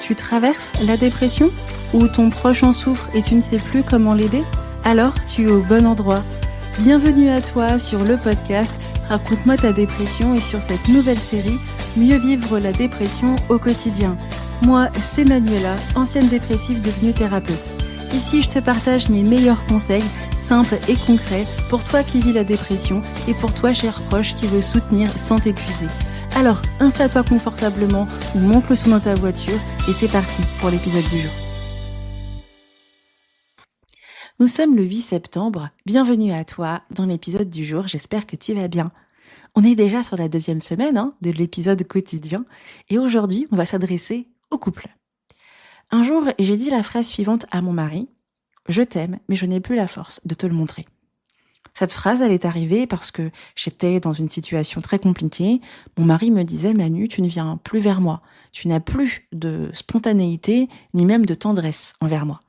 Tu traverses la dépression? Ou ton proche en souffre et tu ne sais plus comment l'aider? Alors tu es au bon endroit. Bienvenue à toi sur le podcast Raconte-moi ta dépression et sur cette nouvelle série Mieux vivre la dépression au quotidien. Moi, c'est Manuela, ancienne dépressive devenue thérapeute. Ici, je te partage mes meilleurs conseils, simples et concrets, pour toi qui vis la dépression et pour toi, cher proche, qui veut soutenir sans t'épuiser. Alors, installe-toi confortablement ou monte le son dans ta voiture et c'est parti pour l'épisode du jour. Nous sommes le 8 septembre, bienvenue à toi dans l'épisode du jour, j'espère que tu vas bien. On est déjà sur la deuxième semaine de l'épisode quotidien et aujourd'hui, on va s'adresser au couple. Un jour, j'ai dit la phrase suivante à mon mari, « Je t'aime, mais je n'ai plus la force de te le montrer ». Cette phrase, elle est arrivée parce que j'étais dans une situation très compliquée. Mon mari me disait, « Manu, tu ne viens plus vers moi. Tu n'as plus de spontanéité, ni même de tendresse envers moi. »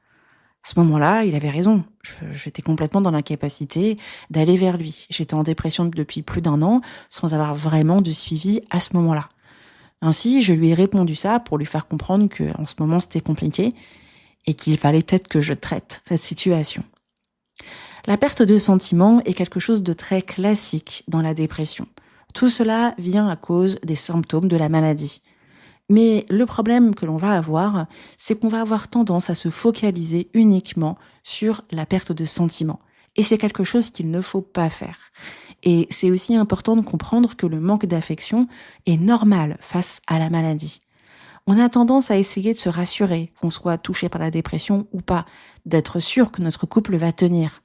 À ce moment-là, il avait raison. J'étais complètement dans l'incapacité d'aller vers lui. J'étais en dépression depuis plus d'1 an, sans avoir vraiment de suivi à ce moment-là. Ainsi, je lui ai répondu ça pour lui faire comprendre que en ce moment c'était compliqué et qu'il fallait peut-être que je traite cette situation. La perte de sentiments est quelque chose de très classique dans la dépression. Tout cela vient à cause des symptômes de la maladie. Mais le problème que l'on va avoir, c'est qu'on va avoir tendance à se focaliser uniquement sur la perte de sentiments. Et c'est quelque chose qu'il ne faut pas faire. Et c'est aussi important de comprendre que le manque d'affection est normal face à la maladie. On a tendance à essayer de se rassurer, qu'on soit touché par la dépression ou pas, d'être sûr que notre couple va tenir.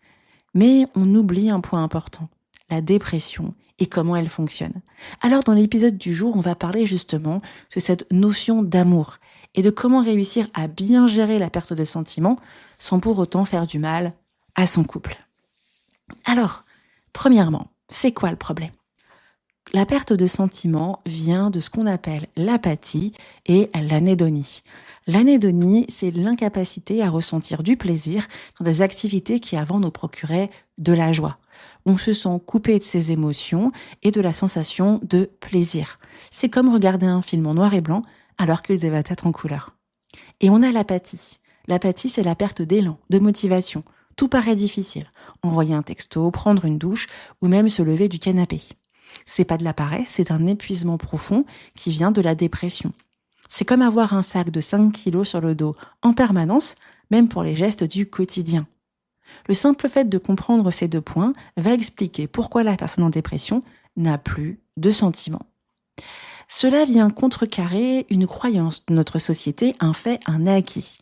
Mais on oublie un point important, la dépression et comment elle fonctionne. Alors dans l'épisode du jour, on va parler justement de cette notion d'amour et de comment réussir à bien gérer la perte de sentiments sans pour autant faire du mal à son couple. Alors, premièrement, c'est quoi le problème? La perte de sentiments vient de ce qu'on appelle l'apathie et l'anédonie. L'anédonie, c'est l'incapacité à ressentir du plaisir dans des activités qui avant nous procuraient de la joie. On se sent coupé de ses émotions et de la sensation de plaisir. C'est comme regarder un film en noir et blanc alors qu'il devait être en couleur. Et on a l'apathie. L'apathie, c'est la perte d'élan, de motivation. Tout paraît difficile. Envoyer un texto, prendre une douche ou même se lever du canapé. C'est pas de la paresse, c'est un épuisement profond qui vient de la dépression. C'est comme avoir un sac de 5 kilos sur le dos en permanence, même pour les gestes du quotidien. Le simple fait de comprendre ces 2 points va expliquer pourquoi la personne en dépression n'a plus de sentiments. Cela vient contrecarrer une croyance de notre société, un fait, un acquis.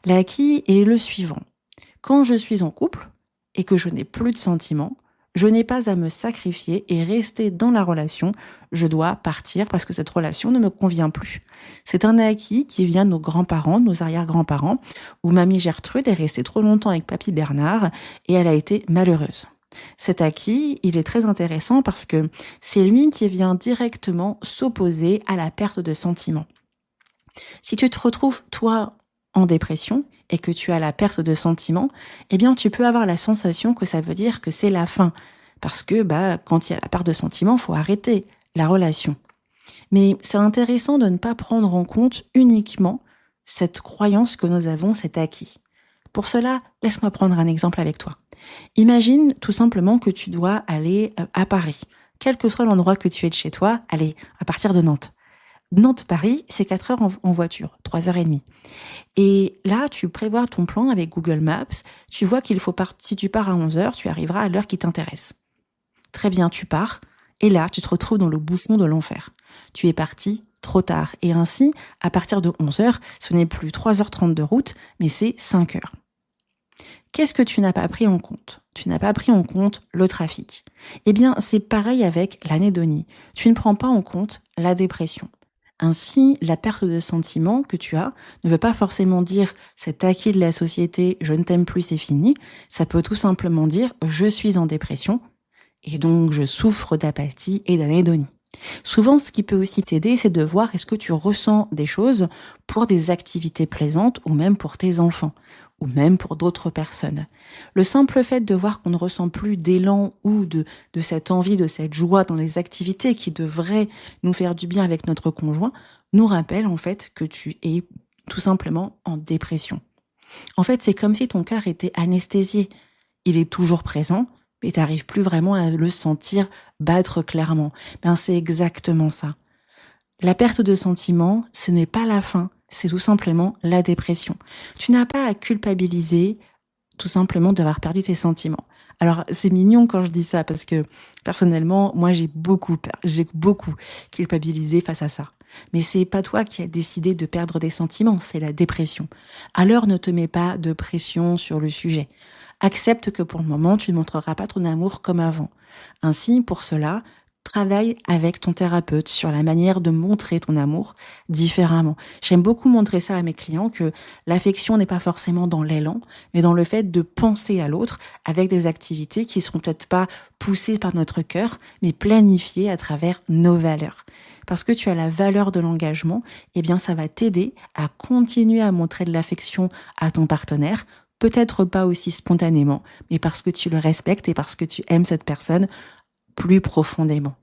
L'acquis est le suivant. Quand je suis en couple et que je n'ai plus de sentiments, je n'ai pas à me sacrifier et rester dans la relation. Je dois partir parce que cette relation ne me convient plus. C'est un acquis qui vient de nos grands-parents, nos arrière-grands-parents, où mamie Gertrude est restée trop longtemps avec papy Bernard et elle a été malheureuse. Cet acquis, il est très intéressant parce que c'est lui qui vient directement s'opposer à la perte de sentiments. Si tu te retrouves, toi, en dépression et que tu as la perte de sentiments, eh bien tu peux avoir la sensation que ça veut dire que c'est la fin. Parce que quand il y a la perte de sentiments, il faut arrêter la relation. Mais c'est intéressant de ne pas prendre en compte uniquement cette croyance que nous avons, cet acquis. Pour cela, laisse-moi prendre un exemple avec toi. Imagine tout simplement que tu dois aller à Paris. Quel que soit l'endroit que tu es de chez toi, allez, à partir de Nantes. Nantes-Paris, c'est 4 heures en voiture, 3h30. Et là, tu prévois ton plan avec Google Maps, tu vois qu'il faut si tu pars à 11h, tu arriveras à l'heure qui t'intéresse. Très bien, tu pars, et là, tu te retrouves dans le bouchon de l'enfer. Tu es parti trop tard, et ainsi, à partir de 11h, ce n'est plus 3h30 de route, mais c'est 5 heures. Qu'est-ce que tu n'as pas pris en compte? Tu n'as pas pris en compte le trafic. Eh bien, c'est pareil avec l'anédonie. Tu ne prends pas en compte la dépression. Ainsi, la perte de sentiments que tu as ne veut pas forcément dire cet acquis de la société, je ne t'aime plus, c'est fini. Ça peut tout simplement dire je suis en dépression et donc je souffre d'apathie et d'anédonie. Souvent, ce qui peut aussi t'aider, c'est de voir est-ce que tu ressens des choses pour des activités plaisantes ou même pour tes enfants ou même pour d'autres personnes. Le simple fait de voir qu'on ne ressent plus d'élan ou de cette envie, de cette joie dans les activités qui devraient nous faire du bien avec notre conjoint, nous rappelle en fait que tu es tout simplement en dépression. En fait, c'est comme si ton cœur était anesthésié. Il est toujours présent, mais tu n'arrives plus vraiment à le sentir battre clairement. Ben, c'est exactement ça. La perte de sentiment, ce n'est pas la fin, c'est tout simplement la dépression. Tu n'as pas à culpabiliser tout simplement d'avoir perdu tes sentiments. Alors, c'est mignon quand je dis ça parce que personnellement, moi, j'ai beaucoup culpabilisé face à ça. Mais c'est pas toi qui as décidé de perdre des sentiments, c'est la dépression. Alors, ne te mets pas de pression sur le sujet. Accepte que pour le moment, tu ne montreras pas ton amour comme avant. Ainsi, pour cela, travaille avec ton thérapeute sur la manière de montrer ton amour différemment. J'aime beaucoup montrer ça à mes clients que l'affection n'est pas forcément dans l'élan, mais dans le fait de penser à l'autre avec des activités qui seront peut-être pas poussées par notre cœur, mais planifiées à travers nos valeurs. Parce que tu as la valeur de l'engagement, eh bien, ça va t'aider à continuer à montrer de l'affection à ton partenaire, peut-être pas aussi spontanément, mais parce que tu le respectes et parce que tu aimes cette personne plus profondément.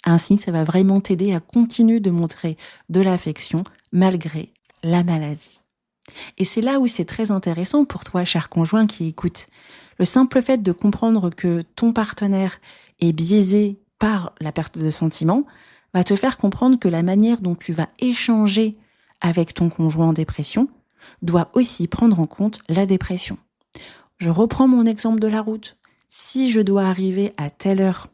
Ainsi, ça va vraiment t'aider à continuer de montrer de l'affection malgré la maladie. Et c'est là où c'est très intéressant pour toi, cher conjoint qui écoute. Le simple fait de comprendre que ton partenaire est biaisé par la perte de sentiments va te faire comprendre que la manière dont tu vas échanger avec ton conjoint en dépression doit aussi prendre en compte la dépression. Je reprends mon exemple de la route. Si je dois arriver à telle heure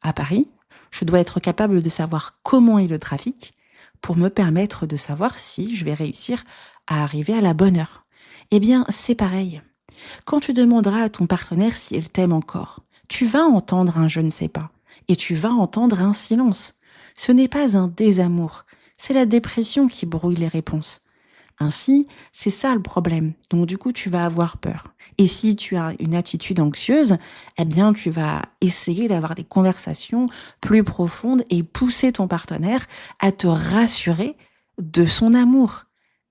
à Paris, je dois être capable de savoir comment est le trafic pour me permettre de savoir si je vais réussir à arriver à la bonne heure. Eh bien, c'est pareil. Quand tu demanderas à ton partenaire s'il t'aime encore, tu vas entendre un je ne sais pas et tu vas entendre un silence. Ce n'est pas un désamour, c'est la dépression qui brouille les réponses. Ainsi, c'est ça le problème. Donc du coup, tu vas avoir peur. Et si tu as une attitude anxieuse, eh bien, tu vas essayer d'avoir des conversations plus profondes et pousser ton partenaire à te rassurer de son amour.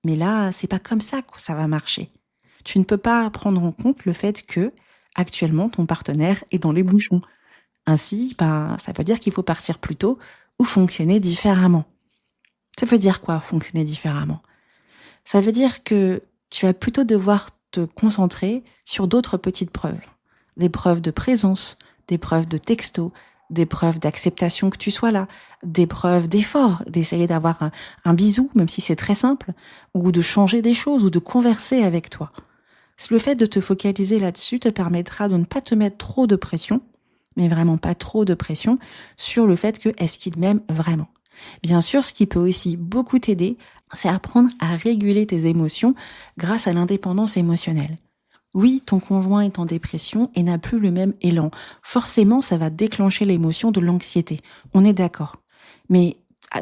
Mais là, c'est pas comme ça que ça va marcher. Tu ne peux pas prendre en compte le fait que, actuellement, ton partenaire est dans les bouchons. Ainsi, ça veut dire qu'il faut partir plus tôt ou fonctionner différemment. Ça veut dire quoi, fonctionner différemment? Ça veut dire que tu vas plutôt devoir te concentrer sur d'autres petites preuves. Des preuves de présence, des preuves de texto, des preuves d'acceptation que tu sois là, des preuves d'effort, d'essayer d'avoir un bisou, même si c'est très simple, ou de changer des choses, ou de converser avec toi. Le fait de te focaliser là-dessus te permettra de ne pas te mettre trop de pression, mais vraiment pas trop de pression, sur le fait que est-ce qu'il m'aime vraiment. Bien sûr, ce qui peut aussi beaucoup t'aider, c'est apprendre à réguler tes émotions grâce à l'indépendance émotionnelle. Oui, ton conjoint est en dépression et n'a plus le même élan. Forcément, ça va déclencher l'émotion de l'anxiété. On est d'accord. Mais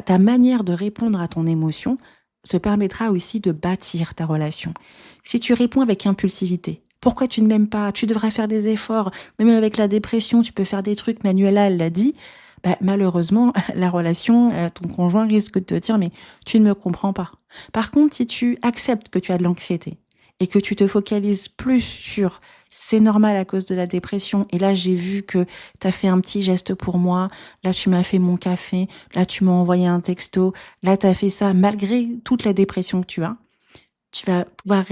ta manière de répondre à ton émotion te permettra aussi de bâtir ta relation. Si tu réponds avec impulsivité, pourquoi tu ne m'aimes pas? Tu devrais faire des efforts. Même avec la dépression, tu peux faire des trucs. Manuela, elle l'a dit. Malheureusement, la relation, ton conjoint risque de te dire, mais tu ne me comprends pas. Par contre, si tu acceptes que tu as de l'anxiété et que tu te focalises plus sur c'est normal à cause de la dépression, et là j'ai vu que tu as fait un petit geste pour moi, là tu m'as fait mon café, là tu m'as envoyé un texto, là tu as fait ça malgré toute la dépression que tu vas pouvoir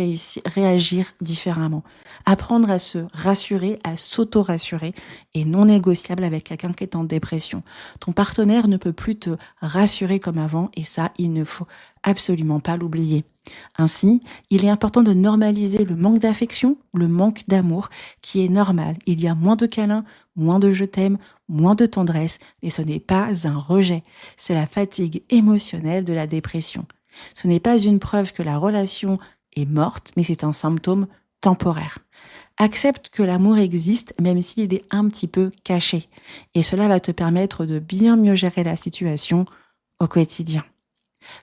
réagir différemment. Apprendre à se rassurer, à s'auto-rassurer est non négociable avec quelqu'un qui est en dépression. Ton partenaire ne peut plus te rassurer comme avant et ça, il ne faut absolument pas l'oublier. Ainsi, il est important de normaliser le manque d'affection, le manque d'amour qui est normal. Il y a moins de câlins, moins de je t'aime, moins de tendresse, mais ce n'est pas un rejet. C'est la fatigue émotionnelle de la dépression. Ce n'est pas une preuve que la relation est morte, mais c'est un symptôme temporaire. Accepte que l'amour existe, même s'il est un petit peu caché. Et cela va te permettre de bien mieux gérer la situation au quotidien.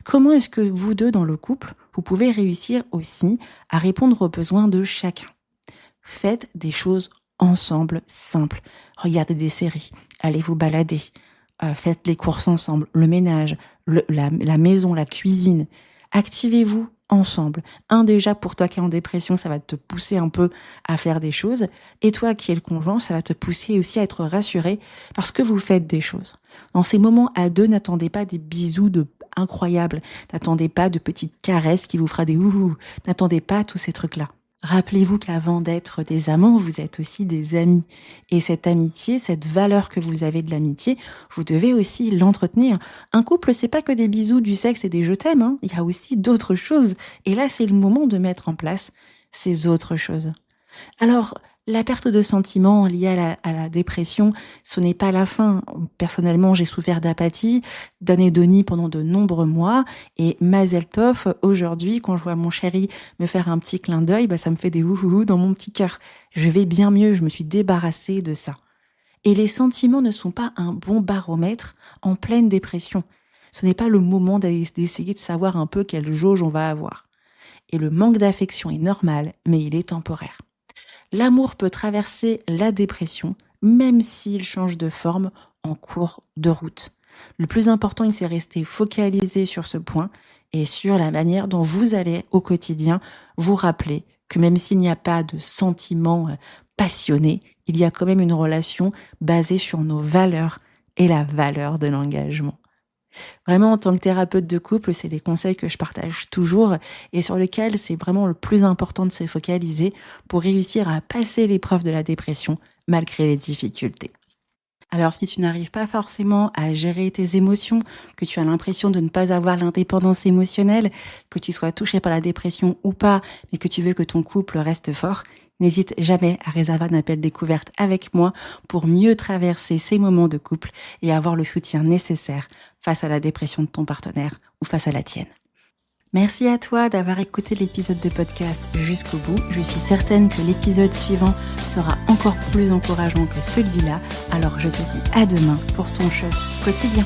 Comment est-ce que vous deux, dans le couple, vous pouvez réussir aussi à répondre aux besoins de chacun? Faites des choses ensemble, simples. Regardez des séries, allez vous balader, faites les courses ensemble, le ménage, la maison, la cuisine. Activez-vous ensemble. Déjà, pour toi qui es en dépression, ça va te pousser un peu à faire des choses. Et toi qui es le conjoint, ça va te pousser aussi à être rassuré parce que vous faites des choses. Dans ces moments à deux, n'attendez pas des bisous de incroyable. N'attendez pas de petites caresses qui vous fera des ouhou. N'attendez pas tous ces trucs-là. Rappelez-vous qu'avant d'être des amants, vous êtes aussi des amis. Et cette amitié, cette valeur que vous avez de l'amitié, vous devez aussi l'entretenir. Un couple, c'est pas que des bisous, du sexe et des je t'aime, hein. Il y a aussi d'autres choses. Et là, c'est le moment de mettre en place ces autres choses. Alors, la perte de sentiments liée à la dépression, ce n'est pas la fin. Personnellement, j'ai souffert d'apathie, d'anédonie pendant de nombreux mois. Et Mazel Tov, aujourd'hui, quand je vois mon chéri me faire un petit clin d'œil, ça me fait des ouhouhou dans mon petit cœur. Je vais bien mieux, je me suis débarrassée de ça. Et les sentiments ne sont pas un bon baromètre en pleine dépression. Ce n'est pas le moment d'essayer de savoir un peu quelle jauge on va avoir. Et le manque d'affection est normal, mais il est temporaire. L'amour peut traverser la dépression, même s'il change de forme en cours de route. Le plus important, c'est rester focalisé sur ce point et sur la manière dont vous allez au quotidien vous rappeler que même s'il n'y a pas de sentiments passionnés, il y a quand même une relation basée sur nos valeurs et la valeur de l'engagement. Vraiment, en tant que thérapeute de couple, c'est les conseils que je partage toujours et sur lesquels c'est vraiment le plus important de se focaliser pour réussir à passer l'épreuve de la dépression malgré les difficultés. Alors, si tu n'arrives pas forcément à gérer tes émotions, que tu as l'impression de ne pas avoir l'indépendance émotionnelle, que tu sois touché par la dépression ou pas, mais que tu veux que ton couple reste fort, n'hésite jamais à réserver un appel découverte avec moi pour mieux traverser ces moments de couple et avoir le soutien nécessaire face à la dépression de ton partenaire ou face à la tienne. Merci à toi d'avoir écouté l'épisode de podcast jusqu'au bout. Je suis certaine que l'épisode suivant sera encore plus encourageant que celui-là. Alors je te dis à demain pour ton shot quotidien.